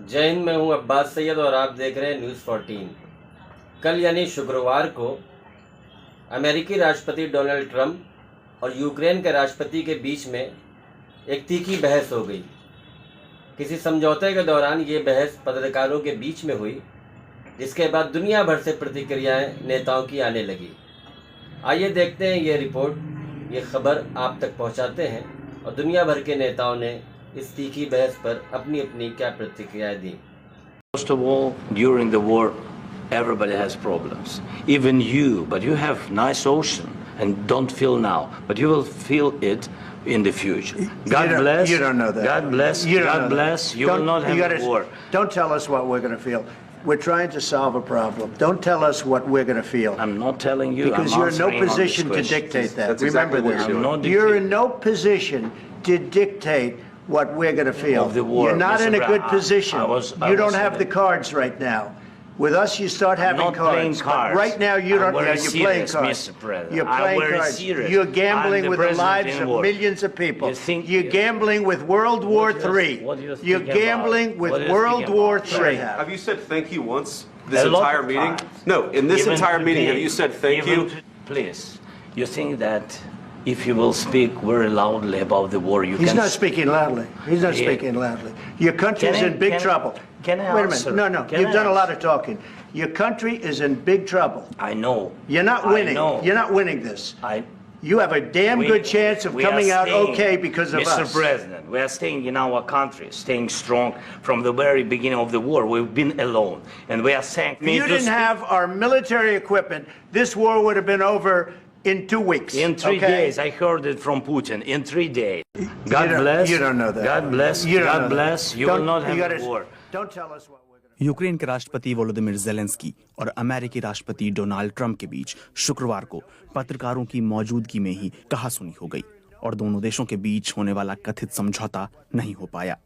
जय हिंद। मैं हूं अब्बास सैयद और आप देख रहे हैं न्यूज़ 14। कल यानी शुक्रवार को अमेरिकी राष्ट्रपति डोनाल्ड ट्रंप और यूक्रेन के राष्ट्रपति के बीच में एक तीखी बहस हो गई। किसी समझौते के दौरान ये बहस पत्रकारों के बीच में हुई, जिसके बाद दुनिया भर से प्रतिक्रियाएं नेताओं की आने लगी। आइए देखते हैं ये रिपोर्ट, ये खबर आप तक पहुंचाते हैं और दुनिया भर के नेताओं ने इस तीखी बहस पर अपनी अपनी क्या प्रतिक्रियाएं दी। First of all, during the war, everybody has problems. Even you, but you have nice ocean and don't feel now, but you will feel it in the future. God bless. You don't know that. God bless. God bless. You will not have a war. Don't tell us what we're going to feel. We're trying to solve a problem. Don't tell us what we're going to feel. I'm not telling you. Because you're in no position to dictate that. That's Remember exactly what this. you're doing. You're in no position to dictate what we're going to feel. Of the war, you're not Mr. in a good Brown. position. You don't have the cards right now. With us, you start having not cards. playing cards. But right now, you don't. I'm Yeah, very you're playing serious, cards. Mr. President. You're I'm playing very cards. serious. You're gambling I'm the with the president lives in of war. millions of people. You think- You're gambling with World War What do you- III. what do you think You're about? gambling with What do you World think War about? III. Have you said thank you once this A lot entire of meeting? times. No, in this Even entire meeting, today, have you said thank even you? Please, you think that if you will speak very loudly about the war, you He's can... not speaking loudly. He's not Yeah. speaking loudly. Your country is Can I- in big can I- trouble. can I Wait a answer? minute. No. Can You've I done a lot answer? of talking. Your country is in big trouble. I know. You're not I winning. know. You're not winning this. I... You have a damn good chance of we are coming out staying, okay because of Mr. us. President, we are staying in our country, staying strong from the very beginning of the war. We've been alone, and we are saying... If you didn't have our military equipment, this war would have been over in 2 weeks. In 3 okay? days, I heard it from Putin. In 3 days. God bless. You don't know that. God bless. You don't know God that. bless. You will not have a war. Don't tell us what we're going to... Ukraine के राष्ट्रपति Volodymyr Zelensky और अमेरिकी राष्ट्रपति Donald Trump के बीच शुक्रवार को पत्रकारों की मौजूदगी में ही कहासुनी हो गई और दोनों देशों के बीच होने वाला कथित समझौता नहीं हो पाया।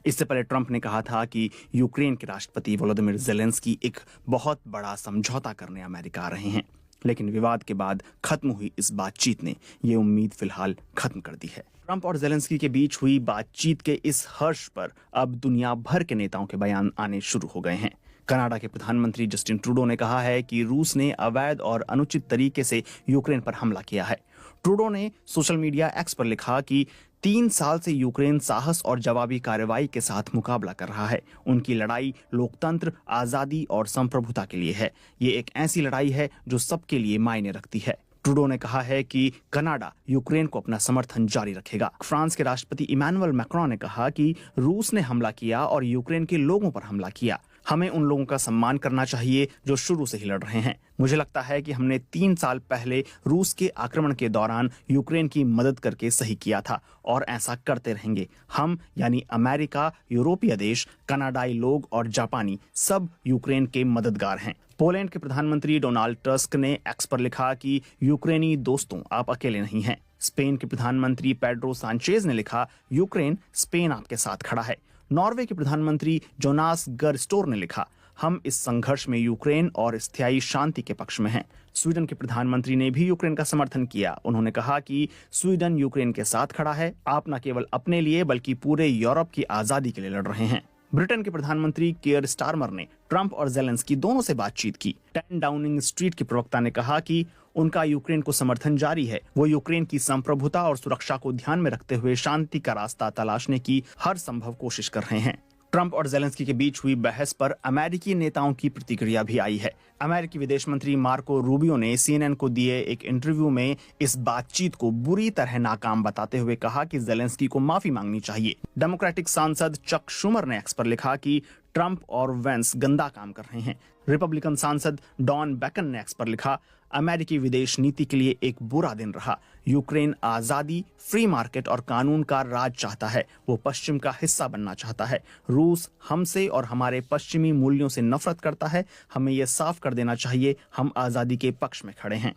इससे पहले ट्रंप ने कहा था कि यूक्रेन के राष्ट्रपति वोलोदिमिर ज़ेलेंस्की एक बहुत बड़ा समझौता करने अमेरिका आ रहे हैं, लेकिन विवाद के बाद खत्म हुई इस बातचीत ने ये उम्मीद फिलहाल खत्म कर दी है। ट्रंप और ज़ेलेंस्की के बीच हुई बातचीत के इस हर्ष पर अब दुनिया भर के नेताओं के बयान आने शुरू हो गए हैं। कनाडा के प्रधानमंत्री जस्टिन ट्रूडो ने कहा है कि रूस ने अवैध और अनुचित तरीके से यूक्रेन पर हमला किया है। ट्रूडो ने सोशल मीडिया एक्स पर लिखा कि 3 साल से यूक्रेन साहस और जवाबी कार्रवाई के साथ मुकाबला कर रहा है। उनकी लड़ाई लोकतंत्र, आजादी और संप्रभुता के लिए है। ये एक ऐसी लड़ाई है जो सबके लिए मायने रखती है। ट्रूडो ने कहा है कि कनाडा यूक्रेन को अपना समर्थन जारी रखेगा। फ्रांस के राष्ट्रपति इमैनुअल मैक्रोन ने कहा कि रूस ने हमला किया और यूक्रेन के लोगों पर हमला किया। हमें उन लोगों का सम्मान करना चाहिए जो शुरू से ही लड़ रहे हैं। मुझे लगता है कि हमने 3 साल पहले रूस के आक्रमण के दौरान यूक्रेन की मदद करके सही किया था और ऐसा करते रहेंगे। हम यानी अमेरिका, यूरोपीय देश, कनाडाई लोग और जापानी सब यूक्रेन के मददगार हैं। पोलैंड के प्रधानमंत्री डोनाल्ड टस्क ने एक्स पर लिखा कि यूक्रेनी दोस्तों, आप अकेले नहीं हैं। स्पेन के प्रधानमंत्री पेड्रो सांचेज ने लिखा, यूक्रेन स्पेन आपके साथ खड़ा है। नॉर्वे के प्रधानमंत्री जोनास गर स्टोर ने लिखा, हम इस संघर्ष में यूक्रेन और स्थायी शांति के पक्ष में हैं। स्वीडन के प्रधानमंत्री ने भी यूक्रेन का समर्थन किया। उन्होंने कहा कि स्वीडन यूक्रेन के साथ खड़ा है। आप न केवल अपने लिए बल्कि पूरे यूरोप की आजादी के लिए लड़ रहे हैं। ब्रिटेन के प्रधानमंत्री केयर स्टारमर ने ट्रंप और ज़ेलेंस्की दोनों से बातचीत की। 10 डाउनिंग स्ट्रीट के प्रवक्ता ने कहा कि उनका यूक्रेन को समर्थन जारी है। वो यूक्रेन की संप्रभुता और सुरक्षा को ध्यान में रखते हुए शांति का रास्ता तलाशने की हर संभव कोशिश कर रहे हैं। ट्रंप और ज़ेलेंस्की के बीच हुई बहस पर अमेरिकी नेताओं की प्रतिक्रिया भी आई है। अमेरिकी विदेश मंत्री मार्को रूबियो ने CNN को दिए एक इंटरव्यू में इस बातचीत को बुरी तरह नाकाम बताते हुए कहा कि ज़ेलेंस्की को माफी मांगनी चाहिए। डेमोक्रेटिक सांसद चक शुमर ने एक्स पर लिखा कि ट्रंप और वेंस गंदा काम कर रहे हैं। रिपब्लिकन सांसद डॉन बैकन ने एक्स पर लिखा, अमेरिकी विदेश नीति के लिए एक बुरा दिन रहा। यूक्रेन आजादी, फ्री मार्केट और कानून का राज चाहता है। वो पश्चिम का हिस्सा बनना चाहता है। रूस हमसे और हमारे पश्चिमी मूल्यों से नफरत करता है। हमें यह साफ कर देना चाहिए, हम आजादी के पक्ष में खड़े हैं।